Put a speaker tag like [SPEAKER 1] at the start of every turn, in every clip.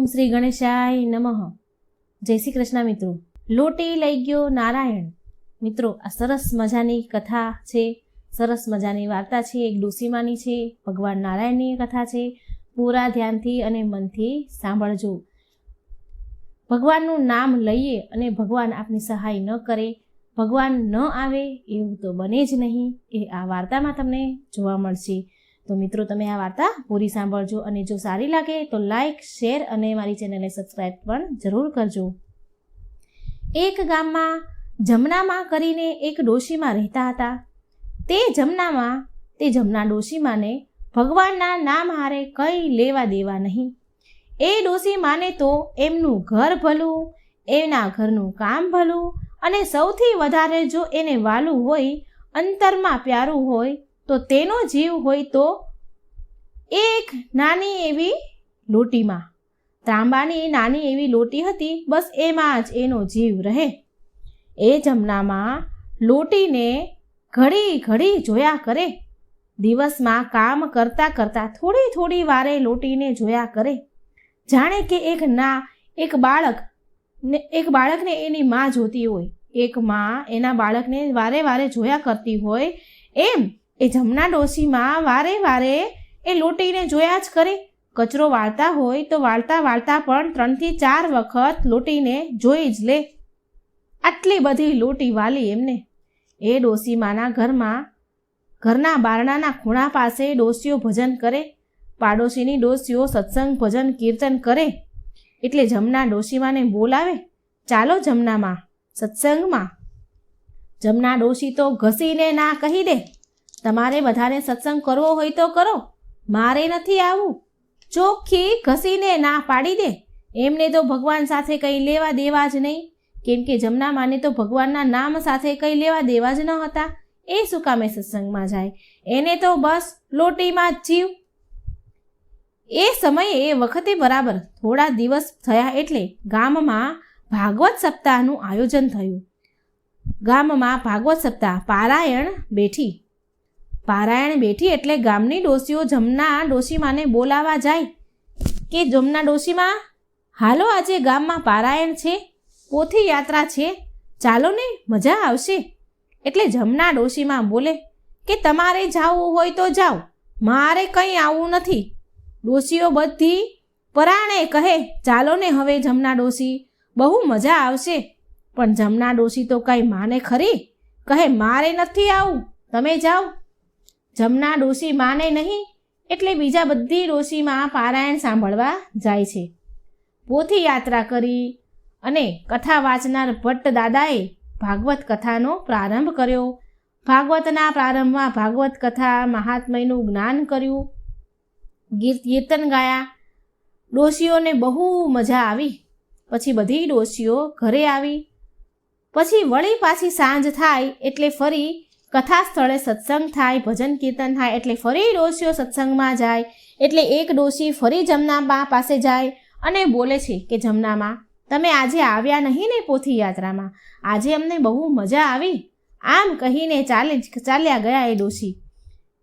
[SPEAKER 1] ઓમ શ્રી ગણેશાય નમઃ. જય શ્રી કૃષ્ણ મિત્રો. લોટી લઈ ગયો નારાયણ. મિત્રો, આ સરસ મજાની કથા છે, સરસ મજાની વાર્તા છે, એક ડોસીમાની છે, ભગવાન નારાયણની કથા છે. પૂરા ધ્યાનથી અને મનથી સાંભળજો. ભગવાનનું નામ લઈએ અને ભગવાન આપની સહાય ન કરે, ભગવાન ન આવે એવું તો બને જ નહીં. એ આ વાર્તામાં તમને જોવા મળશે. તો મિત્રો, તમે આ વાર્તા પૂરી સાંભળજો અને જો સારી લાગે તો લાઈક, શેર અને મારી ચેનલને સબસ્ક્રાઈબ પણ જરૂર કરજો. એક ગામમાં જમનામાં કરીને એક ડોશીમાં રહેતા હતા. તે જમના ડોશીમાને ભગવાનના નામ હારે કંઈ લેવા દેવા નહીં. એ ડોશીમાને તો એમનું ઘર ભલું, એના ઘરનું કામ ભલું અને સૌથી વધારે જો એને વાલું હોય, અંતરમાં પ્યારું હોય તો તેનો જીવ હોય તો એક નાની એવી લોટીમાં. તાંબાની નાની એવી લોટી હતી, બસ એમાં જ એનો જીવ રહે. એ જમનામાં લોટીને ઘડી ઘડી જોયા કરે. દિવસમાં કામ કરતાં કરતાં થોડી થોડી વારે લોટીને જોયા કરે. જાણે કે એક બાળકને એની માં જોતી હોય, એક માં એના બાળકને વારે વારે જોયા કરતી હોય, એમ એ જમના ડોશીમાં વારે વારે એ લોટીને જોયા જ કરે. કચરો વાળતા હોય તો વાળતા વાળતા પણ 3 થી 4 વખત લોટીને જોઈ જ લે. આટલી બધી લોટી વાલી એમને. એ ડોશીમાના ઘરના બારણાના ખૂણા પાસે ડોશીઓ ભજન કરે. પાડોશીની ડોશીઓ સત્સંગ, ભજન, કીર્તન કરે. એટલે જમના ડોશીમાને બોલાવે, ચાલો જમનામાં સત્સંગમાં. જમના ડોશી તો ઘસીને ના કહી દે, તમારે બધાને સત્સંગ કરવો હોય તો કરો, મારે નથી આવવું. ચોખ્ખી ઘસીને ના પાડી દે. એમને તો ભગવાન સાથે કંઈ લેવા દેવા જ નહીં, કેમ કે જમનામાને તો ભગવાનના નામ સાથે કંઈ લેવા દેવા જ ન હતા. એ શું કામે સત્સંગમાં જાય? એને તો બસ લોટીમાં જ જીવ. એ સમયે એ વખતે બરાબર થોડા દિવસ થયા એટલે ગામમાં ભાગવત સપ્તાહનું આયોજન થયું. ગામમાં ભાગવત સપ્તાહ પારાયણ બેઠી એટલે ગામની ડોશીઓ જમના ડોશીમાને બોલાવા જાય કે જમના ડોશીમાં, હાલો આજે ગામમાં પારાયણ છે, પોથી યાત્રા છે, ચાલો ને, મજા આવશે. એટલે જમના ડોશીમાં બોલે કે તમારે જાવું હોય તો જાઓ, મારે કંઈ આવવું નથી. ડોશીઓ બધી પરાણે કહે, ચાલો ને હવે જમના ડોશી, બહુ મજા આવશે. પણ જમના ડોશી તો કંઈ માને ખરી, કહે મારે નથી આવું, તમે જાઓ. જમના ડોશી માને નહીં એટલે બીજા બધી ડોશીમાં પારાયણ સાંભળવા જાય છે. પોથી યાત્રા કરી અને કથા વાંચનાર ભટ્ટ દાદાએ ભાગવત કથાનો પ્રારંભ કર્યો. ભાગવતના પ્રારંભમાં ભાગવત કથા મહાત્મ્યનું જ્ઞાન કર્યું, કીર્તન ગાયા. ડોશીઓને બહુ મજા આવી. પછી બધી ડોશીઓ ઘરે આવી. પછી વળી પાછી સાંજ થાય એટલે ફરી કથા સ્થળે સત્સંગ થાય, ભજન કીર્તન થાય એટલે ફરી ડોશીઓ સત્સંગમાં જાય. એટલે એક ડોશી ફરી જમનાબા પાસે જાય અને બોલે છે કે જમનામાં, તમે આજે આવ્યા નહીં ને પોથી યાત્રામાં, આજે અમને બહુ મજા આવી. આમ કહીને ચાલ્યા ગયા એ ડોશી.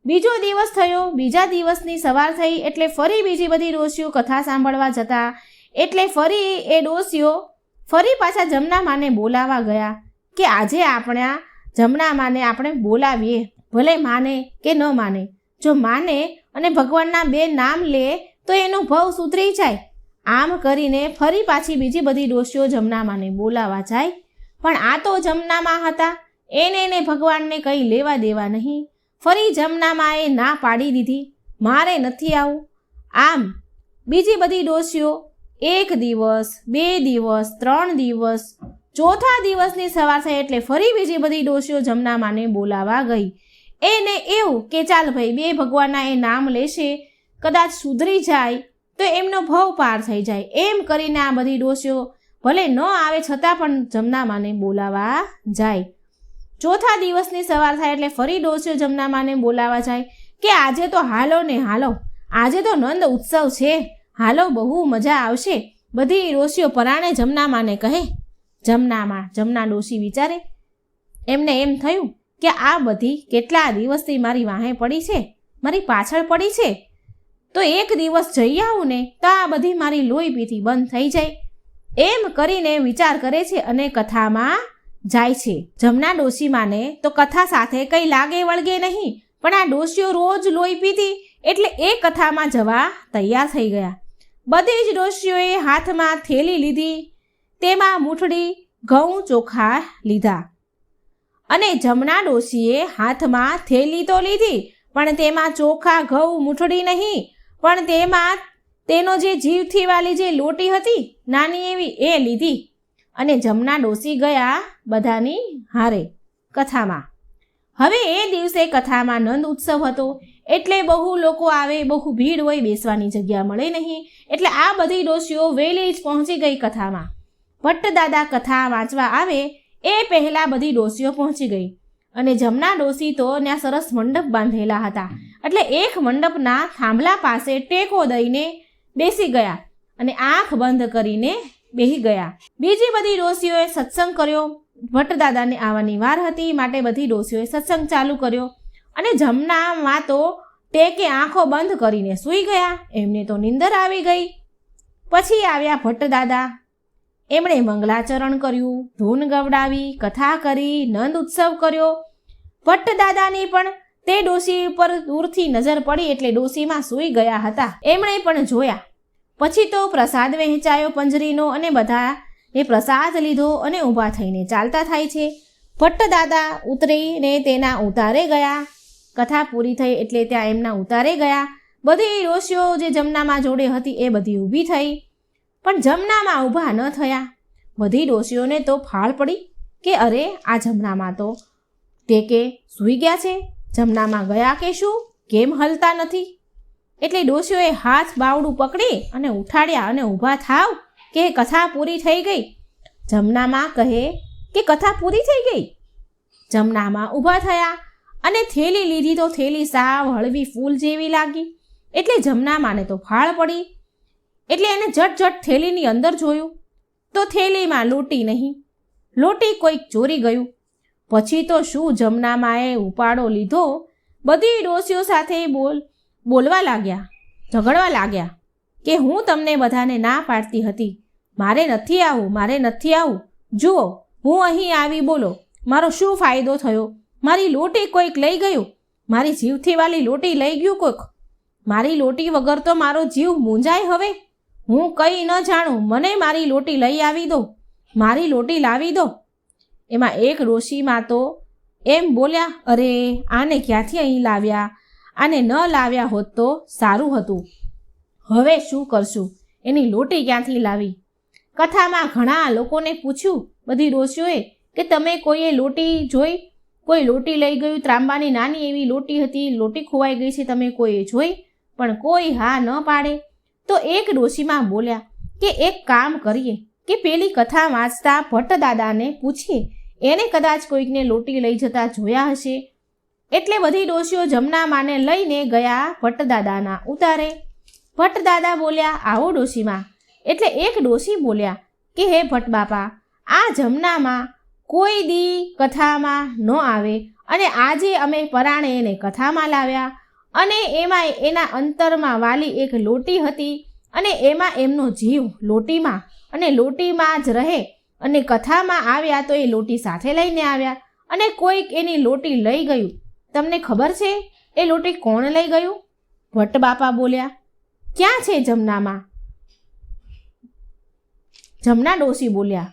[SPEAKER 1] બીજો દિવસ થયો. બીજા દિવસની સવાર થઈ એટલે ફરી બીજી બધી ડોશીઓ કથા સાંભળવા જતા. એટલે ફરી એ ડોશીઓ ફરી પાછા જમનામાને બોલાવા ગયા કે આજે આપણા જમનામાને આપણે બોલાવીએ, ભલે માને કે ન માને. જો માને અને ભગવાનના 2 નામ લે તો એનો ભવ સુધરી જાય. આમ કરીને ફરી પાછી બીજી બધી ડોશીઓ જમનામાને બોલાવા જાય. પણ આ તો જમનામા હતા, એને ભગવાનને કંઈ લેવા દેવા નહીં. ફરી જમનામાએ ના પાડી દીધી, મારે નથી આવું. આમ બીજી બધી ડોશીઓ 1 દિવસ, 2 દિવસ, 3 દિવસ, ચોથા દિવસની સવાર થઈ એટલે ફરી બીજી બધી ડોશીઓ જમનામાને બોલાવા ગઈ. એને એવું કે ચાલ ભાઈ, 2 ભગવાનના એ નામ લેશે, કદાચ સુધરી જાય તો એમનો ભવ પાર થઈ જાય. એમ કરીને આ બધી ડોશીઓ ભલે ન આવે છતાં પણ જમનામાને બોલાવા જાય. ચોથા દિવસની સવાર થાય એટલે ફરી ડોશીઓ જમનામાને બોલાવા જાય કે આજે તો હાલો ને હાલો, આજે તો નંદ ઉત્સવ છે, હાલો, બહુ મજા આવશે. બધી ડોશીઓ પરાણે જમનામાને કહે. જમના ડોશી વિચારે, એમને એમ થયું કે આ બધી કેટલા દિવસથી મારી વાહે પડી છે, મારી પાછળ પડી છે, તો એક દિવસ જઈ આવું ને તો આ બધી મારી લોહી પીતી બંધ થઈ જાય. એમ કરીને વિચાર કરે છે અને કથામાં જાય છે. જમના ડોશીમાને તો કથા સાથે કંઈ લાગે વળગે નહીં, પણ આ ડોશીઓ રોજ લોહી પીતી એટલે એ કથામાં જવા તૈયાર થઈ ગયા. બધી જ ડોશીઓએ હાથમાં થેલી લીધી, તેમાં મૂઠડી ઘઉં ચોખા લીધા. અને જમના ડોશીએ હાથમાં થેલી તો લીધી, પણ તેમાં ચોખા ઘઉં મૂઠડી નહીં, પણ તેમાં તેનો જે જીવથી વાલી જે લોટી હતી નાની એવી એ લીધી. અને જમના ડોશી ગયા બધાની હારે કથામાં. હવે એ દિવસે કથામાં નંદ ઉત્સવ હતો, એટલે બહુ લોકો આવે, બહુ ભીડ હોય, બેસવાની જગ્યા મળે નહીં, એટલે આ બધી ડોશીઓ વહેલી જ પહોંચી ગઈ કથામાં. ભટ્ટદાદા કથા વાંચવા આવે એ પહેલાં બધી ડોશીઓ પહોંચી ગઈ. અને જમના ડોશી તો ત્યાં સરસ મંડપ બાંધેલા હતા, એટલે એક મંડપના થાંભલા પાસે ટેકો દઈને બેસી ગયા અને આંખ બંધ કરીને બેસી ગયા. બીજી બધી ડોશીઓએ સત્સંગ કર્યો. ભટ્ટદાદાને આવવાની વાર હતી, માટે બધી ડોશીઓએ સત્સંગ ચાલુ કર્યો. અને જમનામાં તો ટેકે આંખો બંધ કરીને સૂઈ ગયા. એમને તો નીંદર આવી ગઈ. પછી આવ્યા ભટ્ટદાદા. એમણે મંગલાચરણ કર્યું, ધૂન ગવડાવી, કથા કરી, નંદ ઉત્સવ કર્યો. ભટ્ટદાદાની પણ તે ડોશી ઉપર દૂરથી નજર પડી એટલે ડોશીમાં સૂઈ ગયા હતા. એમણે પણ જોયા. પછી તો પ્રસાદ વહેંચાયો પંજરીનો અને બધા એ પ્રસાદ લીધો અને ઊભા થઈને ચાલતા થાય છે. ભટ્ટદાદા ઉતરીને તેના ઉતારે ગયા. કથા પૂરી થઈ એટલે ત્યાં એમના ઉતારે ગયા. બધી ડોશીઓ જે જમનામાં જોડે હતી એ બધી ઊભી થઈ, પણ જમનામાં ઊભા ન થયા. બધી ડોશીઓને તો ફાળ પડી કે અરે આ જમનામાં તો ટેકે સૂઈ ગયા છે, જમનામાં ગયા કે શું, કેમ હલતા નથી? એટલે ડોશીઓએ હાથ બાવડું પકડી અને ઉઠાડ્યા અને ઊભા થાવ કે કથા પૂરી થઈ ગઈ. જમનામાં કહે કે કથા પૂરી થઈ ગઈ. જમનામાં ઊભા થયા અને થેલી લીધી તો થેલી સાવ હળવી ફૂલ જેવી લાગી. એટલે જમનામાને તો ફાળ પડી. એટલે એને ઝટ થેલીની અંદર જોયું તો થેલીમાં લોટી નહીં, લોટી કોઈક ચોરી ગયું. પછી તો શું જમનામાએ ઉપાડો લીધો, બધી ડોશીઓ સાથે બોલવા લાગ્યા, ઝઘડવા લાગ્યા કે હું તમને બધાને ના પાડતી હતી, મારે નથી આવું, મારે નથી આવું. જુઓ હું અહીં આવી, બોલો મારો શું ફાયદો થયો? મારી લોટી કોઈક લઈ ગયું, મારી જીવથી વાલી લોટી લઈ ગયું કોઈક. મારી લોટી વગર તો મારો જીવ મૂંઝાય. હવે હું કંઈ ન જાણું, મને મારી લોટી લઈ આવી દો, મારી લોટી લાવી દો. એમાં એક ડોશીમાં તો એમ બોલ્યા, અરે આને ક્યાંથી અહીં લાવ્યા, આને ન લાવ્યા હોત તો સારું હતું. હવે શું કરશું, એની લોટી ક્યાંથી લાવી? કથામાં ઘણા લોકોને પૂછ્યું બધી ડોશીઓએ કે તમે કોઈએ લોટી જોઈ, કોઈ લોટી લઈ ગયું, ત્રાંબાની નાની એવી લોટી હતી, લોટી ખોવાઈ ગઈ છે, તમે કોઈએ જોઈ? પણ કોઈ હા ન પાડે. તો એક ડોશીમાં બોલ્યા કે એક કામ કરીએ કે પેલી કથા વાંચતા ભટ્ટદાદાને પૂછીએ, એને કદાચ કોઈકને લોટી લઈ જતા જોયા હશે. એટલે બધી ડોશીઓ જમનામાને લઈને ગયા ભટ્ટદાદાના ઉતારે. ભટ્ટદાદા બોલ્યા, આવો ડોશીમાં. એટલે એક ડોશી બોલ્યા કે હે ભટ્ટ બાપા, આ જમનામાં કોઈ દી કથામાં ન આવે અને આજે અમે પરાણે એને કથામાં લાવ્યા, અને એમાં એના અંતરમાં વાલી એક લોટી હતી અને એમાં એમનો જીવ લોટીમાં અને લોટીમાં જ રહે, અને કથામાં આવ્યા તો એ લોટી સાથે લઈને આવ્યા અને કોઈક એની લોટી લઈ ગયું. તમને ખબર છે એ લોટી કોણ લઈ ગયું? ભટ્ટ બાપા બોલ્યા, ક્યાં છે જમનામાં? જમના ડોશી બોલ્યા,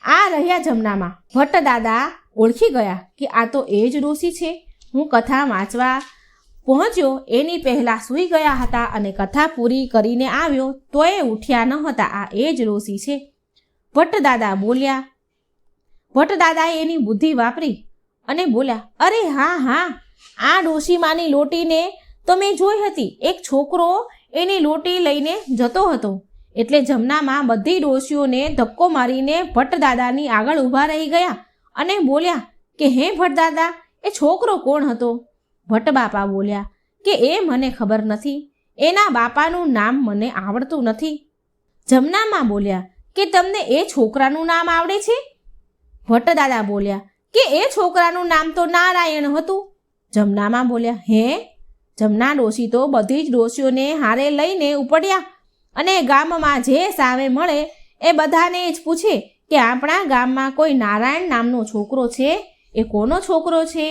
[SPEAKER 1] આ રહ્યા જમનામાં. ભટ્ટદાદા ઓળખી ગયા કે આ તો એ જ ડોશી છે. હું કથા વાંચવા પહોંચ્યો એની પહેલાં સૂઈ ગયા હતા અને કથા પૂરી કરીને આવ્યો તોય ઉઠ્યા ન હતા. આ એ જ ડોશી છે. ભટ્ટદાદા બોલ્યા. ભટ્ટદાદાએ એની બુદ્ધિ વાપરી અને બોલ્યા, અરે હા, આ ડોશીમાની લોટીને તો મેં જોઈ હતી. એક છોકરો એની લોટી લઈને જતો હતો. એટલે જમનામાં બધી ડોશીઓને ધક્કો મારીને ભટ્ટદાદાની આગળ ઊભા રહી ગયા અને બોલ્યા કે હે ભટ્ટદાદા, એ છોકરો કોણ હતો? ભટ્ટ બાપા બોલ્યા કે એ મને ખબર નથી, એના બાપાનું નામ મને આવડતું નથી. જમનામાં બોલ્યા કે તમને એ છોકરાનું નામ આવડે છે? ભટ્ટદાદા બોલ્યા કે એ છોકરાનું નામ તો નારાયણ હતું. જમનામાં બોલ્યા, હે જમના ડોશી તો બધી જ ડોશીઓને હારે લઈને ઉપડ્યા અને ગામમાં જે સામે મળે એ બધાને જ પૂછે કે આપણા ગામમાં કોઈ નારાયણ નામનો છોકરો છે, એ કોનો છોકરો છે?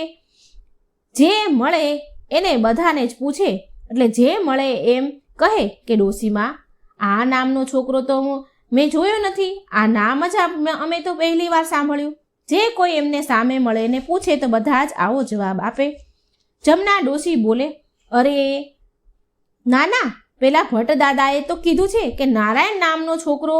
[SPEAKER 1] જે મળે એને બધાને જ પૂછે, એટલે જે મળે એમ કહે કે ડોશીમાં આ નામનો છોકરો તો મેં જોયો નથી, આ નામ જ અમે તો પહેલી વાર સાંભળ્યું. જે કોઈ એમને સામે મળે ને પૂછે તો બધા જ આવો જવાબ આપે. જમના ડોશી બોલે, અરે ના ના, પેલા ભટ્ટ દાદાએ તો કીધું છે કે નારાયણ નામનો છોકરો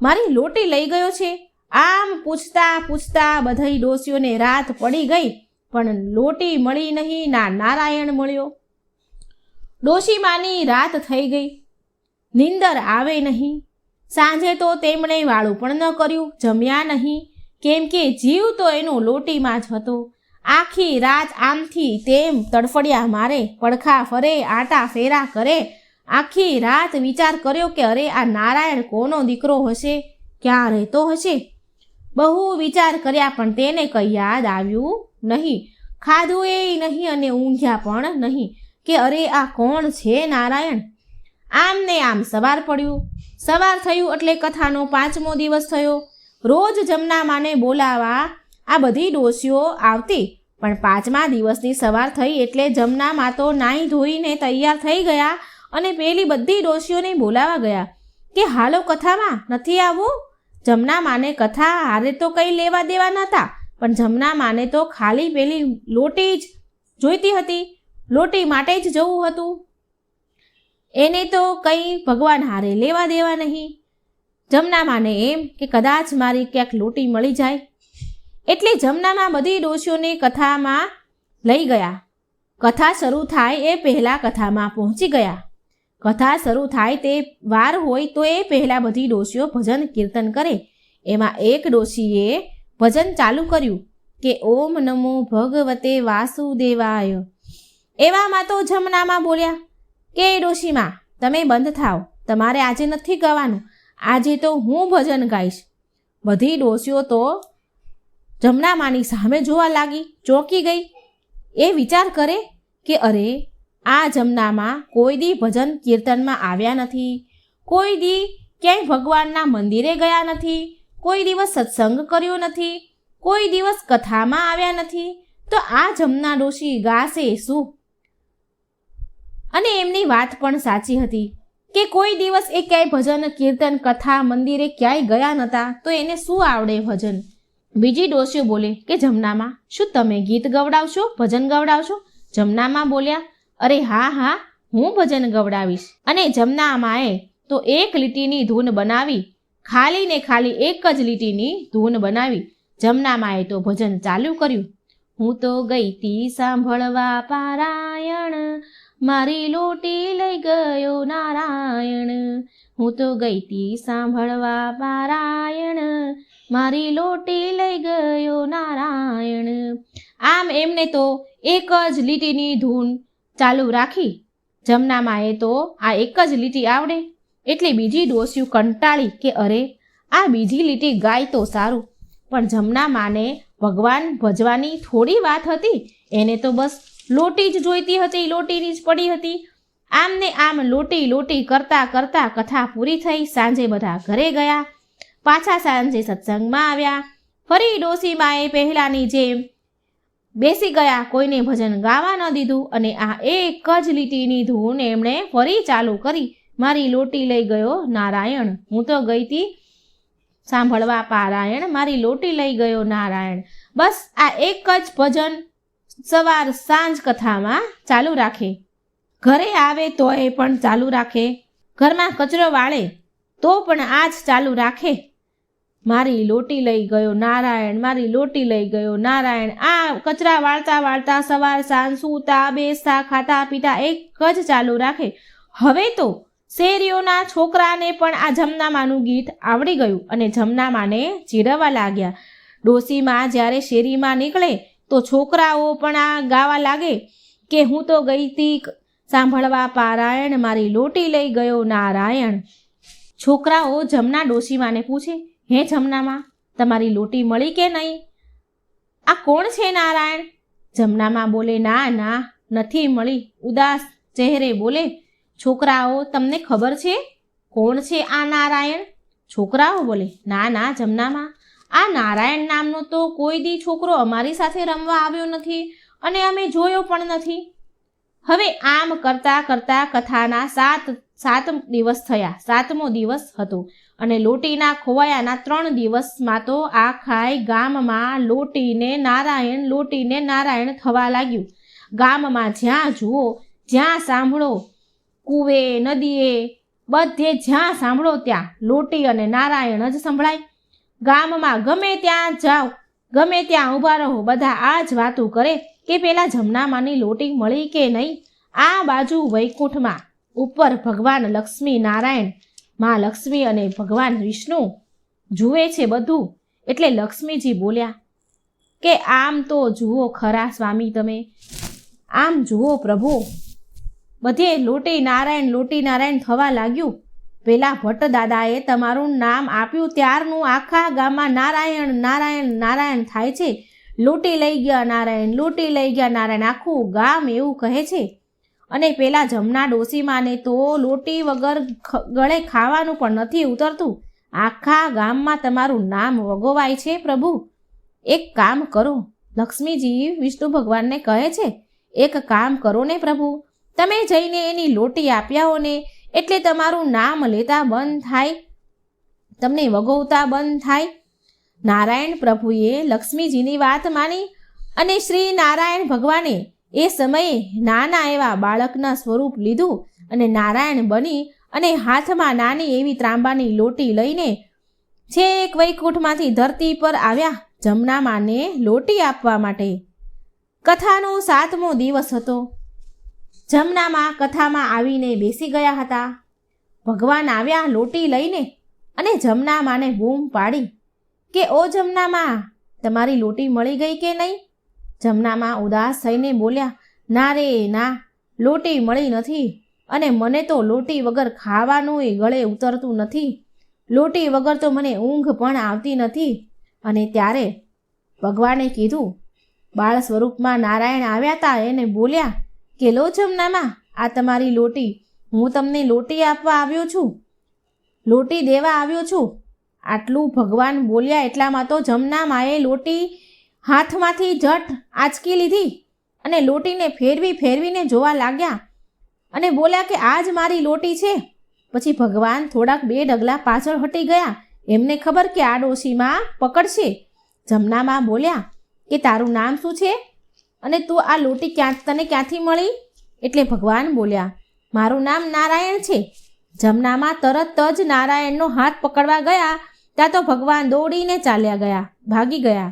[SPEAKER 1] મારી લોટી લઈ ગયો છે. આમ પૂછતા પૂછતા બધી ડોશીઓને રાત પડી ગઈ, પણ લોટી મળી નહીં, ના નારાયણ મળ્યો. ડોશીમાની રાત થઈ ગઈ, નીંદર આવે નહીં. સાંજે તો તેમણે વાળું પણ ન કર્યું, જમ્યા નહીં, કેમ કે જીવ તો એનો લોટીમાં જ હતો. આખી રાત આમથી તેમ તડફડિયા મારે, પડખા ફરે, આટા ફેરા કરે. આખી રાત વિચાર કર્યો કે અરે આ નારાયણ કોનો દીકરો હશે, ક્યાં રહેતો હશે. બહુ વિચાર કર્યા પણ તેને કંઈ યાદ આવ્યું નહીં. ખાધું એ નહીં અને ઊંઘ્યા પણ નહીં કે અરે આ કોણ છે નારાયણ. આમ ને આમ સવાર પડ્યું. સવાર થયું એટલે કથાનો 5મો દિવસ થયો. રોજ જમનામાને બોલાવા આ બધી ડોશીઓ આવતી, પણ 5મા દિવસની સવાર થઈ એટલે જમનામા તો નાહી ધોઈને તૈયાર થઈ ગયા અને પેલી બધી ડોશીઓને બોલાવા ગયા કે હાલો કથામાં નથી આવવું. જમનામાને કથા હારે તો કંઈ લેવા દેવા નહોતા, પણ જમનામાને તો ખાલી પેલી લોટી જ જોઈતી હતી, લોટી માટે જ જવું હતું. એને તો કંઈ ભગવાન હારે લેવા દેવા નહીં. જમનામાને એમ કે કદાચ મારી ક્યાંક લોટી મળી જાય, એટલે જમનામાં બધી ડોશીઓને કથામાં લઈ ગયા. કથા શરૂ થાય એ પહેલાં કથામાં પહોંચી ગયા. કથા શરૂ થાય તે વાર હોય તો એ પહેલાં બધી ડોશીઓ ભજન કીર્તન કરે. એમાં એક ડોશીએ ભજન ચાલુ કર્યું કે ઓમ નમો ભગવતે વાસુદેવાય. એવામાં તો જમનામાં બોલ્યા કે ડોશીમાં તમે બંધ થાવ, તમારે આજે નથી ગાવાનું, આજે તો હું ભજન ગાઈશ. બધી ડોશીઓ તો જમનામાની સામે જોવા લાગી, ચોંકી ગઈ. એ વિચાર કરે કે અરે આ જમનામાં કોઈ દી ભજન કીર્તનમાં આવ્યા નથી, કોઈ દી ક્યાંય ભગવાનના મંદિરે ગયા નથી, કોઈ દિવસ સત્સંગ કર્યો નથી, કોઈ દિવસ કથામાં આવ્યા નથી, તો આ જમના ડોશી ગાશે શું? અને એમની વાત પણ સાચી હતી કે કોઈ દિવસ એ ક્યાંય ભજન કીર્તન કથા મંદિરે ક્યાંય ગયા નહોતા, તો એને શું આવડે ભજન? બીજી ડોશીઓ બોલે કે જમનામાં શું તમે ગીત ગવડાવશો, ભજન ગવડાવશો? જમનામાં બોલ્યા અરે હા હા, હું ભજન ગવડાવીશ. અને જમનામાએ તો એક લીટીની ધૂન બનાવી, ખાલી ને ખાલી એક જ લીટીની ધૂન બનાવી. જમનામાએ તો ભજન ચાલુ કર્યું. હું તો ગઈ તી સાંભળવા પારાયણ, મારી લોટી લઈ ગયો નારાયણ. હું તો ગઈ તી સાંભળવા પારાયણ, મારી લોટી લઈ ગયો નારાયણ. આમ એમને તો એક જ લીટીની ધૂન ચાલુ રાખી. જમનામાએ તો આ એક જ લીટી આવડે, એટલે બીજી ડોશીઓ કંટાળી કે અરે આ બીજી લીટી ગાય તો સારું. પણ જમનામાને ભગવાન ભજવાની થોડી વાત હતી, એને તો બસ લોટી જ જોઈતી હતી, લોટીની જ પડી હતી. આમ ને આમ લોટી લોટી કરતાં કરતાં કથા પૂરી થઈ. સાંજે બધા ઘરે ગયા. પાછા સાંજે સત્સંગમાં આવ્યા. ફરી ડોશીમાએ પહેલાંની જેમ બેસી ગયા, કોઈને ભજન ગાવા ન દીધું અને આ એક જ લીટીની ધૂન એમણે ફરી ચાલુ કરી. મારી લોટી લઈ ગયો નારાયણ, હું તો ગઈ હતી સાંભળવા પારાયણ, મારી લોટી લઈ ગયો નારાયણ. બસ આ એક જ ભજન સવાર સાંજ કથામાં ચાલુ રાખે. ઘરે આવે તો એ પણ ચાલુ રાખે, ઘરમાં કચરો વાળે તો પણ આ જ ચાલુ રાખે. મારી લોટી લઈ ગયો નારાયણ, મારી લોટી લઈ ગયો નારાયણ. આ કચરા વાળતા વાળતા સવાર સાંજ સૂતા બેસતા ખાતા પીતા એક જ ચાલુ રાખે. હવે તો શેરીઓના છોકરાને પણ આ જમનામાનું ગીત આવડી ગયું અને જમનામાને ચીડવવા લાગ્યા. ડોશીમાં જ્યારે શેરીમાં નીકળે તો છોકરાઓ પણ આ ગાવા લાગે કે હું તો ગઈ તી સાંભળવા પારાયણ, મારી લોટી લઈ ગયો નારાયણ. છોકરાઓ જમના ડોશીમાને પૂછે, હે જમનામાં તમારી લોટી મળી કે નહીં? આ કોણ છે નારાયણ? જમનામાં બોલે, ના ના, નથી મળી. ઉદાસ ચહેરે બોલે, છોકરાઓ, તમને ખબર છે કોણ છે આ નારાયણ? છોકરાઓ બોલે, ના ના જમનામાં, આ નારાયણ નામનો તો કોઈ દી છોકરો અમારી સાથે રમવા આવ્યો નથી અને અમે જોયો પણ નથી. હવે આમ કરતાં કરતાં કથાના સાત દિવસ થયા. 7મો દિવસ હતો અને લોટીના ખોવાયાના 3 દિવસમાં તો આખાય ગામમાં લોટીને નારાયણ થવા લાગ્યું. ગામમાં જ્યાં જુઓ, જ્યાં સાંભળો, કૂવે, નદીએ, બધે જ્યાં સાંભળો ત્યાં લોટી અને નારાયણ જ સંભળાય. ગામમાં ગમે ત્યાં જાઓ, ગમે ત્યાં ઊભા રહો, બધા આ જ વાતું કરે કે પેલા જમનામાંની લોટી મળી કે નહીં. આ બાજુ વૈકુંઠમાં ઉપર ભગવાન લક્ષ્મી નારાયણ, માં લક્ષ્મી અને ભગવાન વિષ્ણુ જુએ છે બધું. એટલે લક્ષ્મીજી બોલ્યા કે આમ તો જુઓ ખરા સ્વામી, તમે આમ જુઓ પ્રભુ. બધે લોટી નારાયણ થવા લાગ્યું. પેલા ભટ્ટ દાદાએ તમારું નામ આપ્યું ત્યારનું આખા ગામમાં નારાયણ થાય છે. લોટી લઈ ગયા નારાયણ, આખું ગામ એવું કહે છે. અને પેલા જમના ડોસીમાને તો લોટી વગર ગળે ખાવાનું પણ નથી ઉતરતું. આખા ગામમાં તમારું નામ વગોવાય છે પ્રભુ. એક કામ કરો, લક્ષ્મીજી વિષ્ણુ ભગવાનને કહે છે, એક કામ કરો ને પ્રભુ, તમે જઈને એની લોટી આપ્યાઓ ને એટલે તમારું નામ લેતા બંધ થાય, તમને વગોવતા બંધ થાય. નારાયણ પ્રભુએ લક્ષ્મીજીની વાત માની અને શ્રી નારાયણ ભગવાને એ સમયે નાના એવા બાળકના સ્વરૂપ લીધું અને નારાયણ બની અને હાથમાં નાની એવી ત્રાંબાની લોટી લઈને છેક વૈકુંઠમાંથી ધરતી પર આવ્યા જમનામાને લોટી આપવા માટે. કથાનો 7મો દિવસ હતો. જમનામાં કથામાં આવીને બેસી ગયા હતા. ભગવાન આવ્યા લોટી લઈને અને જમનામાને બૂમ પાડી કે ઓ જમનામાં, તમારી લોટી મળી ગઈ કે નહીં? જમનામાં ઉદાસ થઈને બોલ્યા, ના રે ના, લોટી મળી નથી અને મને તો લોટી વગર ખાવાનું ગળે ઉતરતું નથી. લોટી વગર તો મને ઊંઘ પણ આવતી નથી. અને ત્યારે ભગવાને કીધું, બાળ સ્વરૂપમાં નારાયણ આવ્યા હતા, એને બોલ્યા કે લો જમનામાં, આ તમારી લોટી, હું તમને લોટી આપવા આવ્યો છું, લોટી દેવા આવ્યો છું. આટલું ભગવાન બોલ્યા એટલામાં તો જમનામાએ લોટી હાથમાંથી જટ આંચકી લીધી અને લોટીને ફેરવીને જોવા લાગ્યા અને બોલ્યા કે આ જ મારી લોટી છે. પછી ભગવાન થોડાક 2 ડગલા પાછળ હટી ગયા. એમને ખબર કે આ ડોશીમાં પકડશે. જમનામાં બોલ્યા કે તારું નામ શું છે અને તું આ લોટી તને ક્યાંથી મળી? એટલે ભગવાન બોલ્યા, મારું નામ નારાયણ છે. જમનામાં તરત જ નારાયણનો હાથ પકડવા ગયા ત્યાં તો ભગવાન દોડીને ચાલ્યા ગયા, ભાગી ગયા.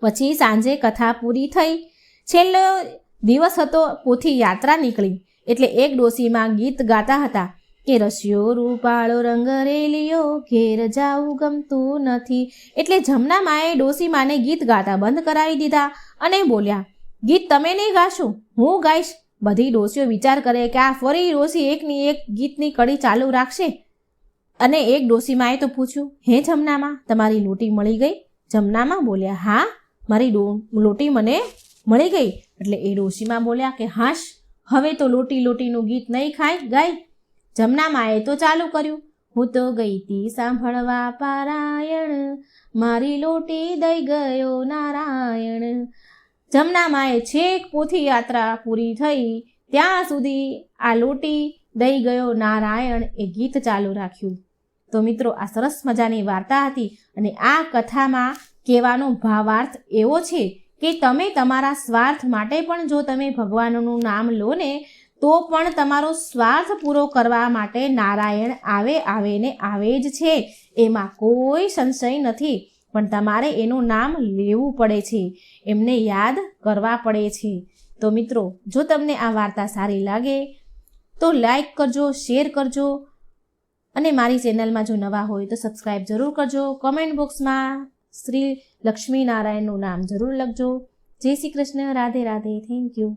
[SPEAKER 1] પછી સાંજે કથા પૂરી થઈ. છેલ્લો દિવસ હતો, પોથી યાત્રા નીકળી. એટલે એક ડોશીમાં ગીત ગાતા હતા કે રસિયો રૂપાળો રંગ રેલિયો, ઘેર જાવું ગમતું નથી. એટલે જમનામાએ ડોશીમાને ગીત ગાતા બંધ કરાવી દીધા અને બોલ્યા, ગીત તમે નહીં ગાશો, હું ગાઈશ. બધી ડોશીઓ વિચાર કરે કે આ ફરી ડોશી એકની એક ગીતની કડી ચાલુ રાખશે. અને એક ડોશીમાએ તો પૂછ્યું, હે જમનામાં, તમારી લોટી મળી ગઈ? જમનામાં બોલ્યા, હા, મારી લોટી મને મળી ગઈ. એટલે એ ડોશીમાં બોલ્યા કે હાશ, હવે તો લોટીનું ગીત નહીં ગાય. જમનામાએ તો ચાલુ કર્યું, હું તો ગઈ તી સાંભળવા પારાયણ, મારી લોટી દઈ ગયો નારાયણ. જમનામાએ છેક પોથી યાત્રા પૂરી થઈ ત્યાં સુધી આ લોટી દઈ ગયો નારાયણ એ ગીત ચાલુ રાખ્યું. તો મિત્રો, આ સરસ મજાની વાર્તા હતી અને આ કથામાં કહેવાનો ભાવાર્થ એવો છે કે તમે તમારા સ્વાર્થ માટે પણ જો તમે ભગવાનનું નામ લો ને તો પણ તમારો સ્વાર્થ પૂરો કરવા માટે નારાયણ આવે જ છે. એમાં કોઈ સંશય નથી. પણ તમારે એનું નામ લેવું પડે છે, એમને યાદ કરવા પડે છે. તો મિત્રો, જો તમને આ વાર્તા સારી લાગે તો લાઈક કરજો, શેર કરજો અને મારી ચેનલમાં જો નવા હોય તો સબસ્ક્રાઈબ જરૂર કરજો. કોમેન્ટ બોક્સમાં શ્રી લક્ષ્મી નારાયણનું નામ જરૂર લખજો. જય શ્રી કૃષ્ણ. રાધે રાધે. Thank you.